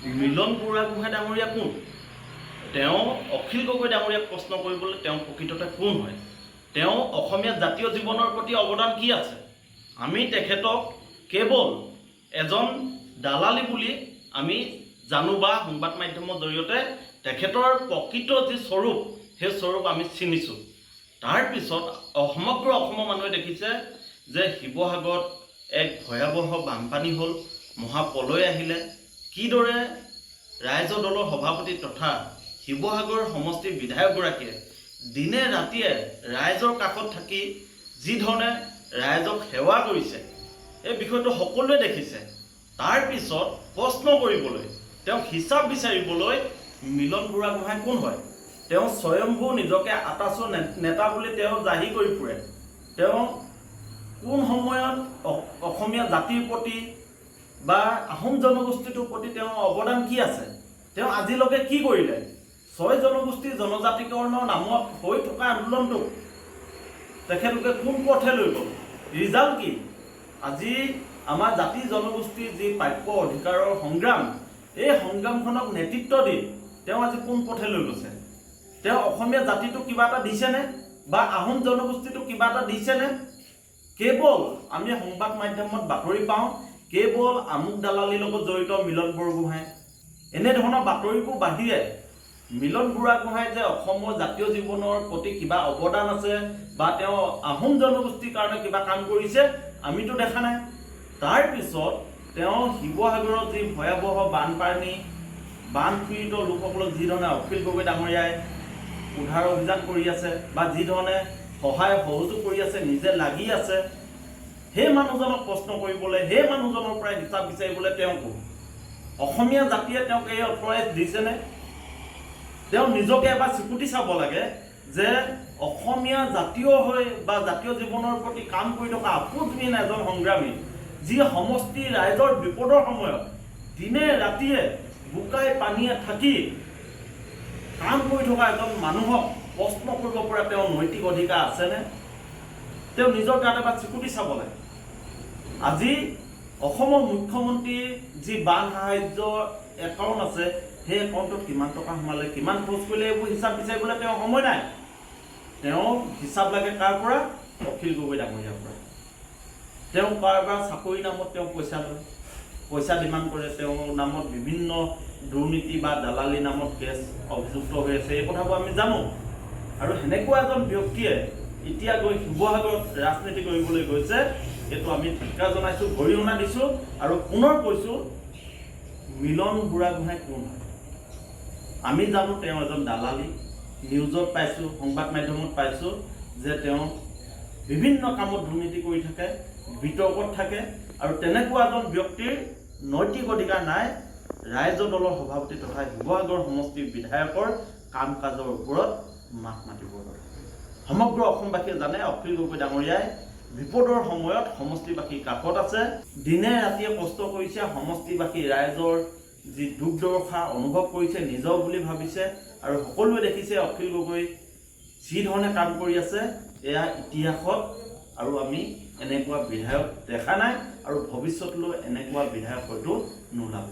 মিলন বুঢ়াগোহাঁই ডাঙৰীয়া কোন? তেওঁ অখিল গগৈ ডাঙৰীয়াক প্ৰশ্ন কৰিবলৈ তেওঁ প্ৰকৃততে কোন হয়? তেওঁ অসমীয়া জাতীয় জীৱনৰ প্ৰতি অৱদান কি আছে? আমি তেখেতক কেৱল এজন দালালি বুলি আমি জানো বা সংবাদ মাধ্যমৰ জৰিয়তে তেখেতৰ প্ৰকৃত যি স্বৰূপ সেই স্বৰূপ আমি চিনিছোঁ। তাৰপিছত সমগ্ৰ অসমৰ মানুহে দেখিছে যে শিৱসাগৰত এক ভয়াৱহ বানপানী হ'ল, মহাপ্ৰলয় আহিলে। কিদৰে ৰাইজৰ দলৰ সভাপতি তথা শিৱসাগৰ সমষ্টিৰ বিধায়কগৰাকীয়ে দিনে ৰাতিয়ে ৰাইজৰ কাষত থাকি যি ধৰণে ৰাইজক সেৱা কৰিছে এই বিষয়টো সকলোৱে দেখিছে। তাৰপিছত প্ৰশ্ন কৰিবলৈ তেওঁক হিচাপ বিচাৰিবলৈ মিলন বুঢ়াগোহাঁই কোন হয়? তেওঁ স্বয়ম্ভূ নিজকে আটাচৰ নেতা বুলি তেওঁ জাহিৰ কৰি ফুৰে। তেওঁ কোন সময়ত অসমীয়া জাতিৰ প্ৰতি বা আহোম জনগোষ্ঠীটোৰ প্ৰতি তেওঁৰ অৱদান কি আছে? তেওঁ আজিলৈকে কি কৰিলে? 6 জনগোষ্ঠীৰ জনজাতিকৰণৰ নামত হৈ থকা আন্দোলনটোক তেখেতলোকে কোন পথে লৈ গ'ল? ৰিজাল্ট কি? আজি আমাৰ জাতি জনগোষ্ঠীৰ যি প্ৰাপ্য অধিকাৰৰ সংগ্ৰাম, এই সংগ্ৰামখনক নেতৃত্ব দি তেওঁ আজি কোন পথে লৈ গৈছে? তেওঁ অসমীয়া জাতিটোক কিবা এটা দিছেনে বা আহোম জনগোষ্ঠীটোক কিবা এটা দিছেনে? কেৱল আমি সংবাদ মাধ্যমত বাতৰি পাওঁ কেৱল আমুক দালালিৰ লগত জড়িত মিলন বুঢ়াগোহাঁই। এনেধৰণৰ বাতৰিবোৰ বাহিৰে মিলন বুঢ়াগোহাঁই যে অসমৰ জাতীয় জীৱনৰ প্ৰতি কিবা অৱদান আছে বা তেওঁ আহোম জনগোষ্ঠীৰ কাৰণে কিবা কাম কৰিছে আমিতো দেখা নাই। তাৰপিছত তেওঁ শিৱসাগৰত যি ভয়াৱহ বানপানী, বানপীড়িত লোকসকলক যি ধৰণে অখিল গগৈ ডাঙৰীয়াই উদ্ধাৰ অভিযান কৰি আছে বা যি ধৰণে সহায় সহযোগ কৰি আছে, নিজে লাগি আছে, সেই মানুহজনক প্ৰশ্ন কৰিবলৈ, সেই মানুহজনৰ পৰা হিচাপ বিচাৰিবলৈ তেওঁ কোন? অসমীয়া জাতিয়ে তেওঁক এই অথৰাইজ দিছেনে? তেওঁ নিজকে এবাৰ চিকুটি চাব লাগে যে অসমীয়া জাতীয় হৈ বা জাতীয় জীৱনৰ প্ৰতি কাম কৰি থকা আপোচহীন এজন সংগ্ৰামী, যি সমষ্টি ৰাইজৰ বিপদৰ সময়ত দিনে ৰাতিয়ে বোকাই পানীয়ে থাকি কাম কৰি থকা এজন মানুহক প্ৰশ্ন কৰিব পৰা তেওঁৰ নৈতিক অধিকাৰ আছেনে? তেওঁ নিজৰ গাত এবাৰ চিকুটি চাব লাগে। আজি অসমৰ মুখ্যমন্ত্ৰীৰ যি বান সাহায্য একাউণ্ট আছে, সেই একাউণ্টত কিমান টকা সোমালে, কিমান খৰচ কৰিলে, এইবোৰ হিচাপ বিচাৰিবলৈ তেওঁ সময় নাই। তেওঁ হিচাপ লাগে কাৰ পৰা? অখিল গগৈ ডাঙৰীয়াৰ পৰা। তেওঁ কাৰোবাৰ চাকৰি নামত তেওঁ পইচা লয়, পইচা ডিমাণ্ড কৰে, তেওঁৰ নামত বিভিন্ন দুৰ্নীতি বা দালালি নামত কেছ অভিযুক্ত হৈ আছে, এই কথাবোৰ আমি জানো। আৰু সেনেকুৱা এজন ব্যক্তিয়ে এতিয়া গৈ শিৱসাগৰত ৰাজনীতি কৰিবলৈ গৈছে, এইটো আমি ধিক্কাৰ জনাইছোঁ, গৰিহণা দিছোঁ। আৰু পুনৰ কৈছোঁ, মিলন বুঢ়াগোহাঁই কোন হয়? আমি জানো তেওঁ এজন দালালি। নিউজত পাইছোঁ, সংবাদ মাধ্যমত পাইছোঁ যে তেওঁ বিভিন্ন কামত দুৰ্নীতি কৰি থাকে, বিতৰ্কত থাকে। আৰু তেনেকুৱা এজন ব্যক্তিৰ নৈতিক অধিকাৰ নাই ৰাইজৰ দলৰ সভাপতি তথা শিৱসাগৰ সমষ্টিৰ বিধায়কৰ কাম কাজৰ ওপৰত মাত মাতিবৰ বাবে। সমগ্ৰ অসমবাসীয়ে জানে অখিল গগৈ ডাঙৰীয়াই বিপদৰ সময়ত সমষ্টিবাসীৰ কাষত আছে, দিনে ৰাতিয়ে কষ্ট কৰিছে, সমষ্টিবাসী ৰাইজৰ যি দুখ দুৰ্দশা অনুভৱ কৰিছে, নিজৰ বুলি ভাবিছে। আৰু সকলোৱে দেখিছে অখিল গগৈ যি ধৰণে কাম কৰি আছে, এয়া ইতিহাসত আৰু আমি এনেকুৱা বিধায়ক দেখা নাই আৰু ভৱিষ্যতলৈ এনেকুৱা বিধায়ক হয়তো নোলাব।